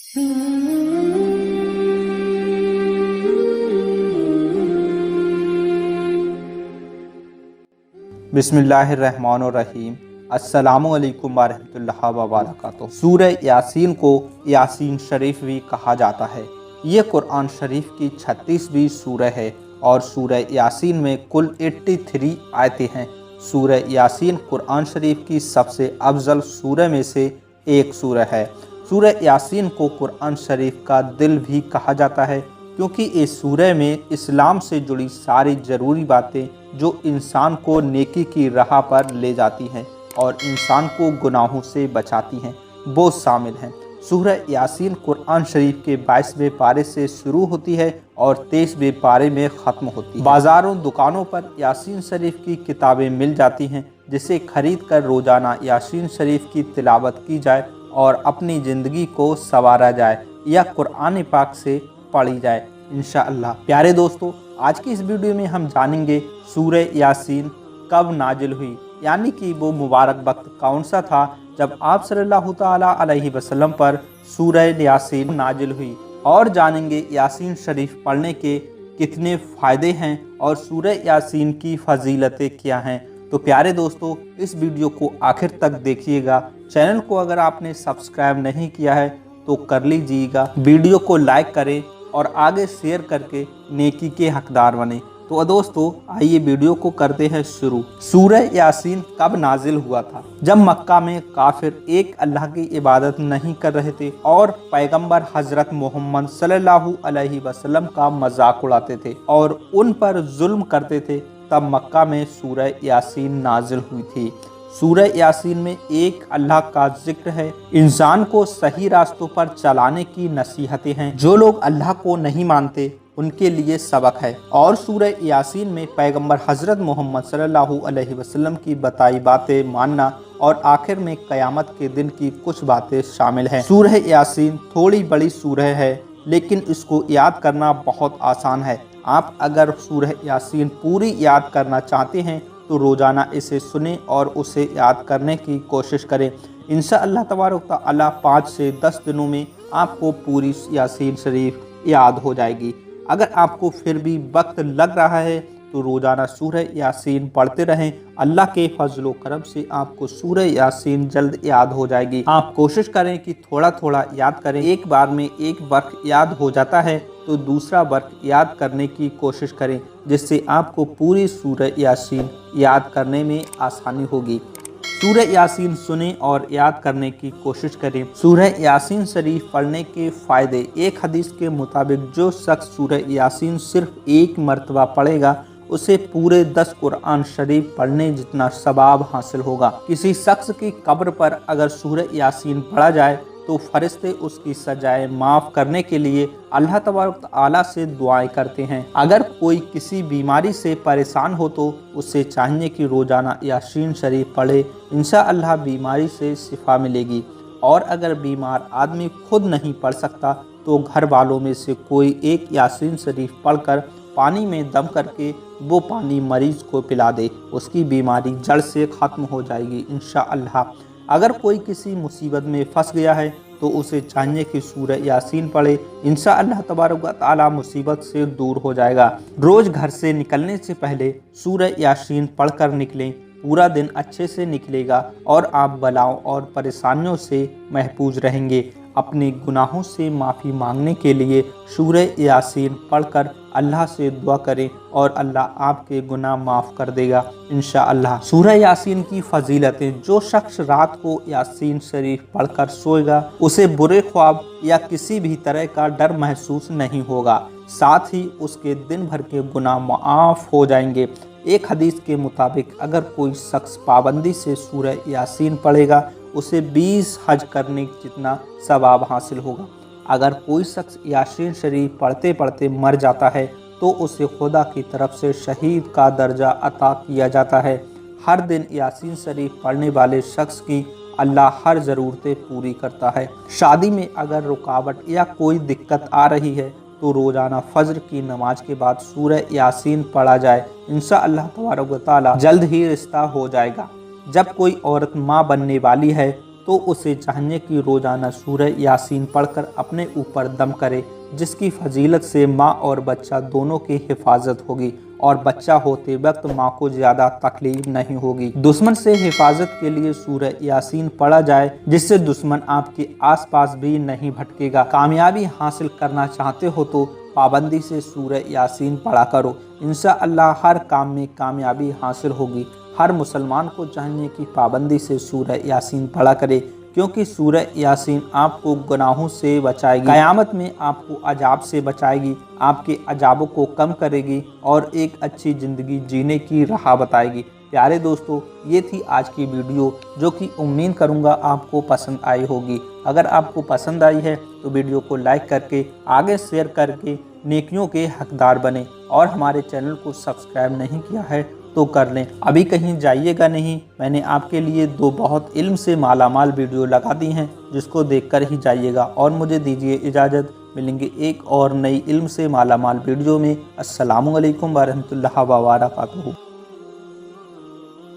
बिस्मिल्लाहिर्रहमानिर्रहीम। अस्सलामुअलैकुम वरहमतुल्लाहि वबरकातुहू। सूरह यासीन को यासीन शरीफ भी कहा जाता है। ये कुरान शरीफ की 36वीं सूरह है और सूरह यासीन में कुल 83 आयतें हैं। सूरह यासीन कुरान शरीफ की सबसे अफजल सूरह में से एक सूरह है। सूरह यासीन को कुरान शरीफ का दिल भी कहा जाता है क्योंकि इस सूरह में इस्लाम से जुड़ी सारी ज़रूरी बातें जो इंसान को नेकी की राह पर ले जाती हैं और इंसान को गुनाहों से बचाती हैं वो शामिल हैं। सूरह यासीन कुरान शरीफ के 22वें पारे से शुरू होती है और 23वें पारे में ख़त्म होती है। बाज़ारों दुकानों पर यासीन शरीफ की किताबें मिल जाती हैं जिसे खरीद कर रोज़ाना यासीन शरीफ की तिलावत की जाए और अपनी ज़िंदगी को संवारा जाए या कुरान पाक से पढ़ी जाए इंशाअल्लाह। प्यारे दोस्तों, आज की इस वीडियो में हम जानेंगे सूरह यासीन कब नाजिल हुई, यानी कि वो मुबारक वक्त कौन सा था जब आप सल्लल्लाहु ताला अलैहि वसल्लम पर सूरह यासीन नाजिल हुई, और जानेंगे यासीन शरीफ पढ़ने के कितने फ़ायदे हैं और सूरह यासीन की फजीलतें क्या हैं। तो प्यारे दोस्तों, इस वीडियो को आखिर तक देखिएगा। चैनल को अगर आपने सब्सक्राइब नहीं किया है तो कर लीजिएगा, वीडियो को लाइक करें और आगे शेयर करके नेकी के हकदार बने। तो दोस्तों, आइए वीडियो को करते हैं शुरू। सूरह यासीन कब नाजिल हुआ था? जब मक्का में काफिर एक अल्लाह की इबादत नहीं कर रहे थे और पैगंबर हजरत मोहम्मद सल्लल्लाहु अलैहि वसल्लम का मजाक उड़ाते थे और उन पर जुल्म करते थे, तब मक्का में सूरह यासीन नाजिल हुई थी। सूरह यासीन में एक अल्लाह का जिक्र है, इंसान को सही रास्तों पर चलाने की नसीहतें हैं। जो लोग अल्लाह को नहीं मानते उनके लिए सबक है। और सूरह यासीन में पैगंबर हजरत मोहम्मद सल्लल्लाहु अलैहि वसल्लम की बताई बातें मानना और आखिर में क़यामत के दिन की कुछ बातें शामिल हैं। सूरह यासीन थोड़ी बड़ी सूरह है लेकिन इसको याद करना बहुत आसान है। आप अगर सूरह यासीन पूरी याद करना चाहते हैं तो रोज़ाना इसे सुने और उसे याद करने की कोशिश करें। इंशाअल्लाह तबारक तआला 5 से 10 दिनों में आपको पूरी यासीन शरीफ याद हो जाएगी। अगर आपको फिर भी वक्त लग रहा है तो रोज़ाना सूरह यासीन पढ़ते रहें। अल्लाह के फजलो करम से आपको सूरह यासीन जल्द याद हो जाएगी। आप कोशिश करें कि थोड़ा थोड़ा याद करें। एक बार में एक वर्क याद हो जाता है तो दूसरा वर्क याद करने की कोशिश करें, जिससे आपको पूरी सूरह यासीन याद करने में आसानी होगी। सूरह यासीन सुने और याद करने की कोशिश करें। सूरह यासीन शरीफ पढ़ने के फ़ायदे। एक हदीस के मुताबिक जो शख्स सूरह यासीन सिर्फ एक मरतबा पढ़ेगा उसे पूरे 10 कुरान शरीफ पढ़ने जितना सवाब हासिल होगा। किसी शख्स की कब्र पर अगर सूरह यासीन पढ़ा जाए तो फरिश्ते उसकी सजाएं माफ़ करने के लिए अल्लाह तबारक तआला से दुआएं करते हैं। अगर कोई किसी बीमारी से परेशान हो तो उससे चाहिए कि रोज़ाना यासीन शरीफ पढ़े, इंशाअल्लाह बीमारी से शिफा मिलेगी। और अगर बीमार आदमी खुद नहीं पढ़ सकता तो घर वालों में से कोई एक यासीन शरीफ पढ़कर पानी में दम करके वो पानी मरीज़ को पिला दे, उसकी बीमारी जड़ से ख़त्म हो जाएगी इंशाअल्लाह। अगर कोई किसी मुसीबत में फंस गया है तो उसे चाहिए कि सूरह यासीन पढ़े, इंशाअल्लाह तबारक व तआला मुसीबत से दूर हो जाएगा। रोज़ घर से निकलने से पहले सूरह यासीन पढ़कर निकलें, पूरा दिन अच्छे से निकलेगा और आप बलाओं और परेशानियों से महफूज रहेंगे। अपने गुनाहों से माफ़ी मांगने के लिए सूरह यासीन पढ़कर अल्लाह से दुआ करें और अल्लाह आपके गुनाह माफ़ कर देगा इंशाअल्लाह। सूरह यासीन की फजीलतें। जो शख्स रात को यासीन शरीफ पढ़कर सोएगा उसे बुरे ख्वाब या किसी भी तरह का डर महसूस नहीं होगा, साथ ही उसके दिन भर के गुनाह माफ़ हो जाएंगे। एक हदीस के मुताबिक अगर कोई शख्स पाबंदी से सूरह यासीन पढ़ेगा उसे 20 हज करने जितना सवाब हासिल होगा। अगर कोई शख्स यासीन शरीफ पढ़ते पढ़ते मर जाता है तो उसे खुदा की तरफ से शहीद का दर्जा अता किया जाता है। हर दिन यासीन शरीफ पढ़ने वाले शख्स की अल्लाह हर ज़रूरतें पूरी करता है। शादी में अगर रुकावट या कोई दिक्कत आ रही है तो रोज़ाना फजर की नमाज के बाद सूरह यासीन पढ़ा जाए, इंशाअल्लाह तबारक व तआला जल्द ही रिश्ता हो जाएगा। जब कोई औरत माँ बनने वाली है तो उसे चाहिए कि रोज़ाना सूरह यासीन पढ़कर अपने ऊपर दम करे, जिसकी फजीलत से माँ और बच्चा दोनों की हिफाजत होगी और बच्चा होते वक्त माँ को ज़्यादा तकलीफ नहीं होगी। दुश्मन से हिफाजत के लिए सूरह यासीन पढ़ा जाए, जिससे दुश्मन आपके आसपास भी नहीं भटकेगा। कामयाबी हासिल करना चाहते हो तो पाबंदी से सूरह यासीन पढ़ा करो, इंशाअल्लाह हर काम में कामयाबी हासिल होगी। हर मुसलमान को चाहिए कि पाबंदी से सूरह यासीन पढ़ा करे, क्योंकि सूरह यासीन आपको गुनाहों से बचाएगी, क़यामत में आपको अजाब से बचाएगी, आपके अजाबों को कम करेगी और एक अच्छी ज़िंदगी जीने की राह बताएगी। प्यारे दोस्तों, ये थी आज की वीडियो, जो कि उम्मीद करूँगा आपको पसंद आई होगी। अगर आपको पसंद आई है तो वीडियो को लाइक करके आगे शेयर करके नेकियों के हकदार बने, और हमारे चैनल को सब्सक्राइब नहीं किया है तो कर लें। अभी कहीं जाइएगा नहीं, मैंने आपके लिए 2 बहुत इल्म से मालामाल वीडियो लगा दी हैं, जिसको देखकर ही जाइएगा। और मुझे दीजिए इजाज़त, मिलेंगे एक और नई इल्म से मालामाल वीडियो में। अस्सलामु अलैकुम व रहमतुल्लाहि व बरकातुहू।